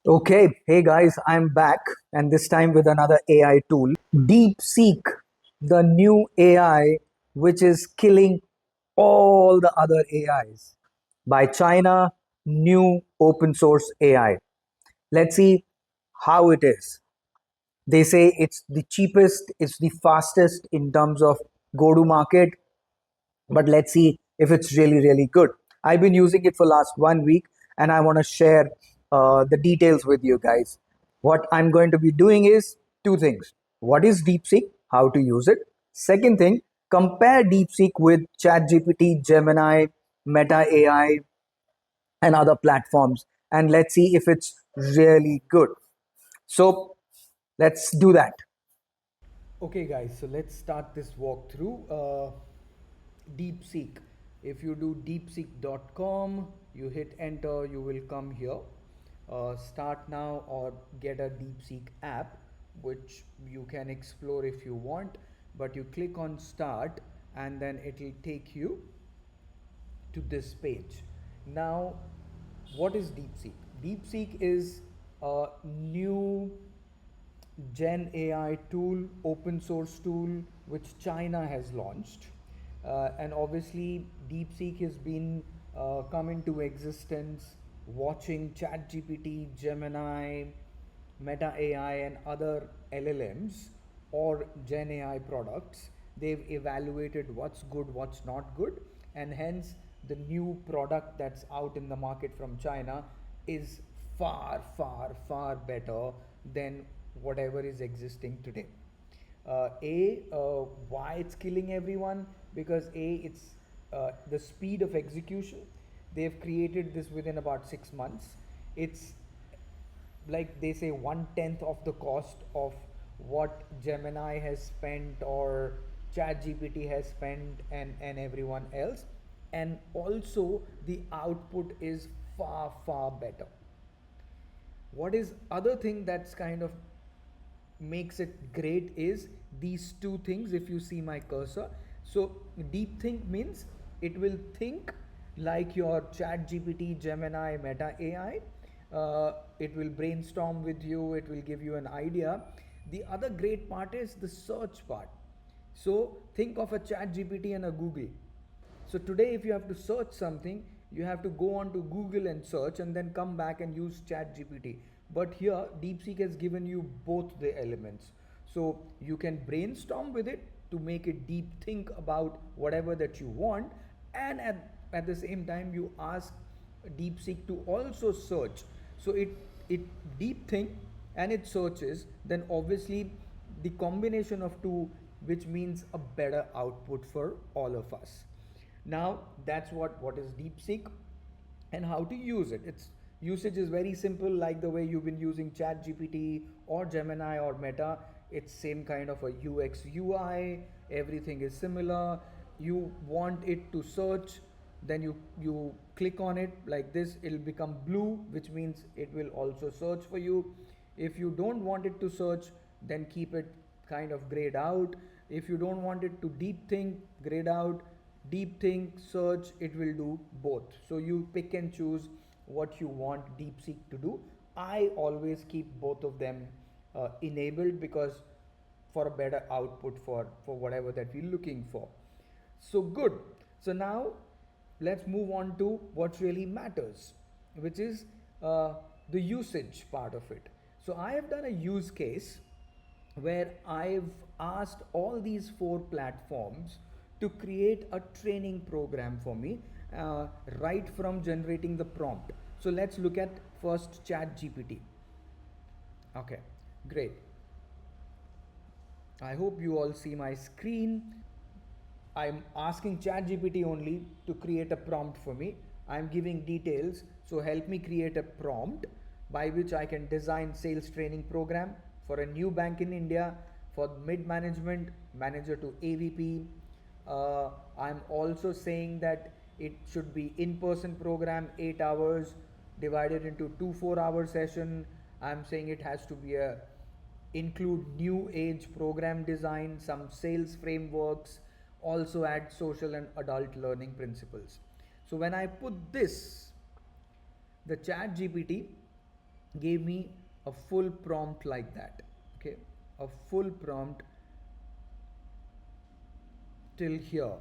Okay, hey guys, I'm back and this time with another AI tool. Deepseek, the new AI which is killing all the other AIs by China, new open source AI. Let's see how it is. They say it's the cheapest, it's the fastest in terms of go to market, but let's see if it's really good. I've been using it for last 1 week and I want to share the details with you guys. What I'm going to be doing is two things. What is DeepSeek? How to use it? Second thing, compare DeepSeek with ChatGPT, Gemini, Meta AI, and other platforms, and let's see if it's really good. So let's do that. Okay, guys, so let's start this walkthrough. DeepSeek. If you do deepseek.com, you hit enter, you will come here. Start now or get a DeepSeek app, which you can explore if you want. But you click on start, and then it will take you to this page. Now, what is DeepSeek? DeepSeek is a new Gen AI tool, open source tool, which China has launched. And obviously, DeepSeek has been come into existence watching ChatGPT, Gemini, Meta AI, and other LLMs or Gen AI products. They've evaluated what's good, what's not good, and hence the new product that's out in the market from China is far better than whatever is existing today. Why it's killing everyone? Because it's the speed of execution. They've created this within about 6 months. It's like they say 1/10 of the cost of what Gemini has spent or ChatGPT has spent, and everyone else. And also the output is far better. What is other thing that's kind of makes it great is these two things. If you see my cursor, so deep think means it will think like your chat gpt, Gemini, Meta AI. It will brainstorm with you, it will give you an idea. The other great part is the search part. So think of a chat gpt and a Google. So today, if you have to search something, you have to go on to Google and search and then come back and use ChatGPT. But here, DeepSeek has given you both the elements. So you can brainstorm with it to make it deep think about whatever that you want, and at the same time, you ask DeepSeek to also search. So it deep think and it searches. Then obviously, the combination of two, which means a better output for all of us. Now that's what is DeepSeek and how to use it. Its usage is very simple, like the way you've been using ChatGPT or Gemini or Meta. It's same kind of a UX UI. Everything is similar. You want it to search, then you click on it like this. It'll become blue, which means it will also search for you. If you don't want it to search, then keep it kind of grayed out. If you don't want it to deep think, grayed out. Deep think, search, it will do both. So you pick and choose what you want DeepSeek to do. I always keep both of them enabled, because for a better output for whatever that we're looking for. So good. So now let's move on to what really matters, which is the usage part of it. So I have done a use case where I've asked all these four platforms to create a training program for me, right from generating the prompt. So let's look at first ChatGPT. Okay, great. I hope you all see my screen. I'm asking ChatGPT only to create a prompt for me. I'm giving details, so help me create a prompt by which I can design sales training program for a new bank in India, for mid management, manager to AVP. I'm also saying that it should be in-person program, 8 hours divided into two 4-hour session. I'm saying it has to be a include new age program design, some sales frameworks, also add social and adult learning principles. So when I put this, the chat GPT gave me a full prompt like that. Okay, a full prompt till here.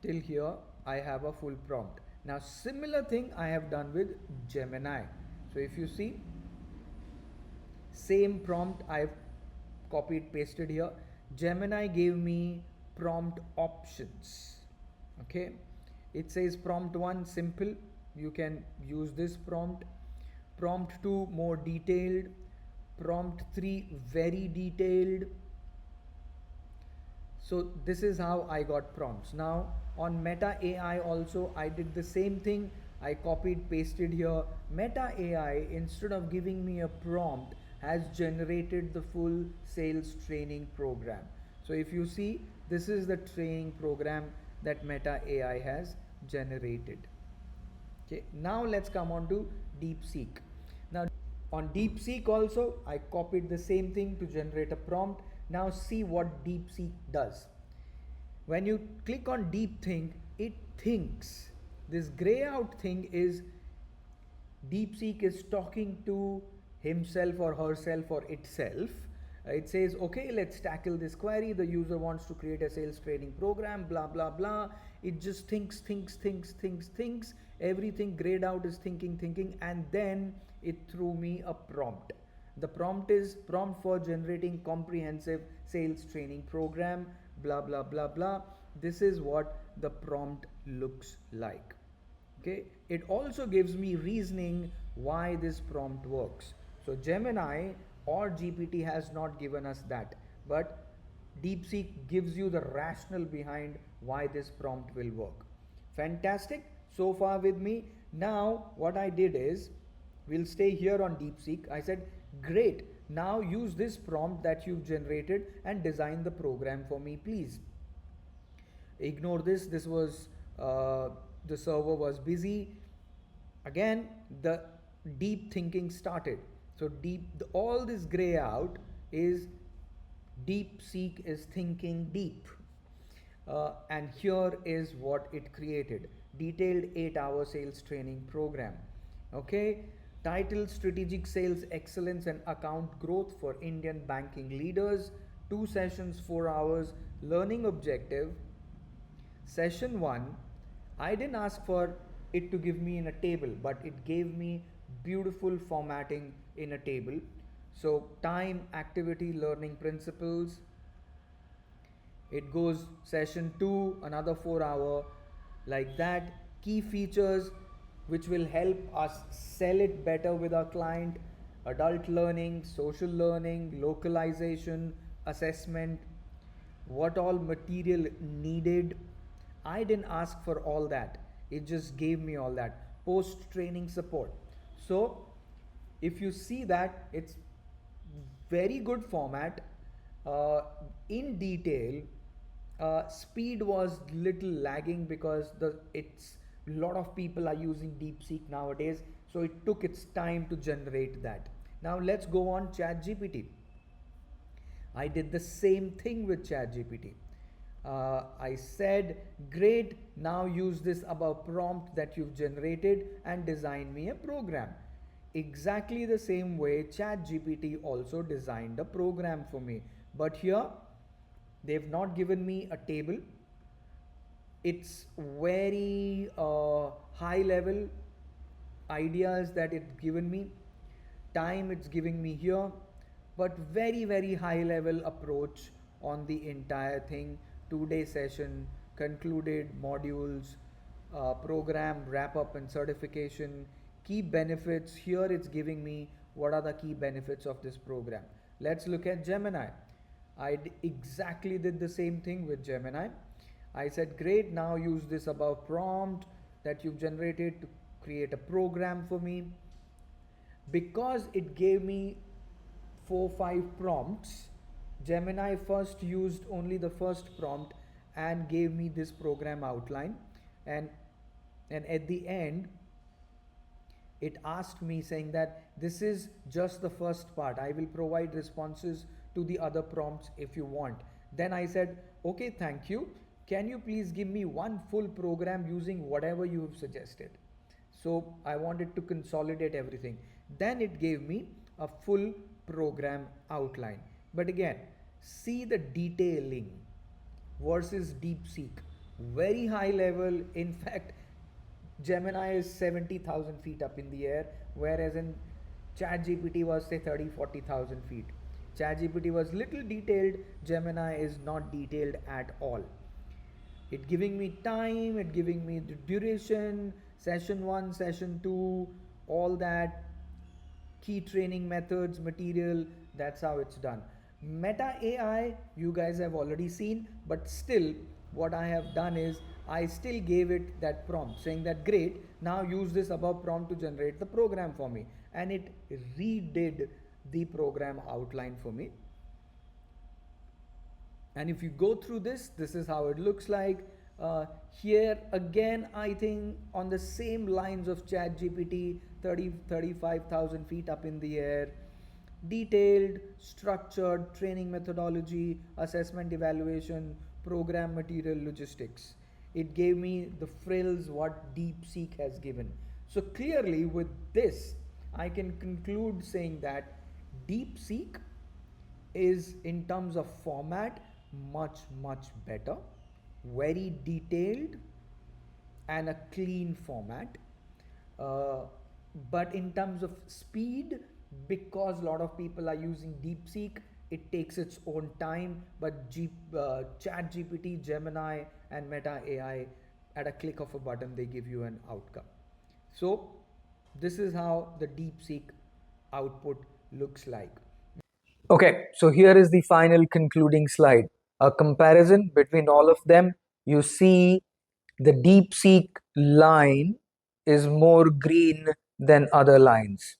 Till here I have a full prompt. Now similar thing I have done with Gemini. So if you see, same prompt I've copied pasted here. Gemini gave me prompt options. Okay, it says prompt 1 simple, you can use this prompt. Prompt 2 more detailed. Prompt 3 very detailed. So this is how I got prompts. Now on Meta AI also I did the same thing. I copied pasted here. Meta AI, instead of giving me a prompt, has generated the full sales training program. So if you see, this is the training program that Meta AI has generated. Okay, now let's come on to Deepseek. Now on Deepseek also I copied the same thing to generate a prompt. Now see what Deepseek does. When you click on DeepThink, it thinks. This gray out thing is Deepseek is talking to himself or herself or itself. It says, okay, let's tackle this query. The user wants to create a sales training program, blah, blah, blah. It just thinks. Everything grayed out is thinking, and then it threw me a prompt. The prompt is prompt for generating comprehensive sales training program, blah, blah, blah, blah. This is what the prompt looks like. Okay, it also gives me reasoning why this prompt works. So Gemini or GPT has not given us that, but Deepseek gives you the rationale behind why this prompt will work. Fantastic so far with me. Now what I did is, we'll stay here on Deepseek. I said, great, now use this prompt that you've generated and design the program for me, please. Ignore this. This was the server was busy. Again, the deep thinking started. So all this gray out is Deepseek is thinking deep. And here is what it created. Detailed 8-hour sales training program. Okay, title Strategic Sales Excellence and Account Growth for Indian Banking Leaders. 2 sessions, 4 hours. Learning objective. Session 1, I didn't ask for it to give me in a table, but it gave me beautiful formatting in a table. So time, activity, learning principles. It goes session 2, another 4 hour, like that. Key features which will help us sell it better with our client. Adult learning, social learning, localization, assessment, what all material needed. I didn't ask for all that. It just gave me all that. Post training support. So if you see that, it's very good format. In detail, speed was little lagging because it's a lot of people are using Deepseek nowadays, so it took its time to generate that. Now let's go on ChatGPT. I did the same thing with ChatGPT. I said, great, now use this above prompt that you've generated and design me a program. Exactly the same way ChatGPT also designed a program for me. But here, they've not given me a table. It's very high level ideas that it's given me. Time it's giving me here, but very, very high level approach on the entire thing. 2-day session, concluded modules, program wrap up and certification, key benefits. Here it's giving me what are the key benefits of this program. Let's look at Gemini. I exactly did the same thing with Gemini. I said, great, now use this above prompt that you've generated to create a program for me. Because it gave me 4-5 prompts, Gemini first used only the first prompt and gave me this program outline, and at the end it asked me saying that this is just the first part. I will provide responses to the other prompts if you want. Then I said, okay, thank you. Can you please give me one full program using whatever you have suggested? So I wanted to consolidate everything. Then it gave me a full program outline. But again, see the detailing versus Deepseek. Very high level. In fact, Gemini is 70,000 feet up in the air, whereas in ChatGPT was say 30, 40,000 feet. ChatGPT was little detailed, Gemini is not detailed at all. It giving me time, it giving me the duration, session 1, session 2, all that, key training methods, material, that's how it's done. Meta AI you guys have already seen, but still what I have done is I still gave it that prompt saying that great, now use this above prompt to generate the program for me, and it redid the program outline for me. And if you go through this is how it looks like. Here again, I think on the same lines of chat gpt, 35,000 feet up in the air, detailed structured training methodology, assessment evaluation, program material, logistics. It gave me the frills what Deepseek has given. So clearly with this I can conclude saying that Deepseek is in terms of format much better, very detailed and a clean format. uh, but in terms of speed, because a lot of people are using DeepSeek, it takes its own time. But chat gpt, Gemini and Meta AI, at a click of a button they give you an outcome. So this is how the DeepSeek output looks like. Okay, so here is the final concluding slide. A comparison between all of them. You see the DeepSeek line is more green than other lines.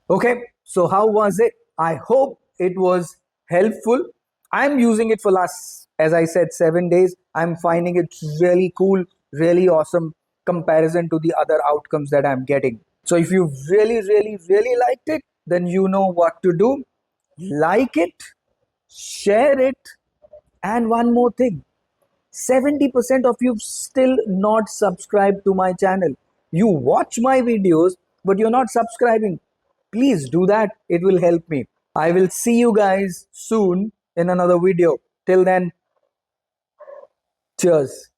Okay, so how was it? I hope it was helpful. I'm using it for last, as I said, 7 days. I'm finding it really cool, really awesome comparison to the other outcomes that I'm getting. So if you really liked it, then you know what to do. Like it, share it, and one more thing. 70% of you still not subscribed to my channel. You watch my videos, but you're not subscribing. Please do that. It will help me. I will see you guys soon in another video. Till then, cheers.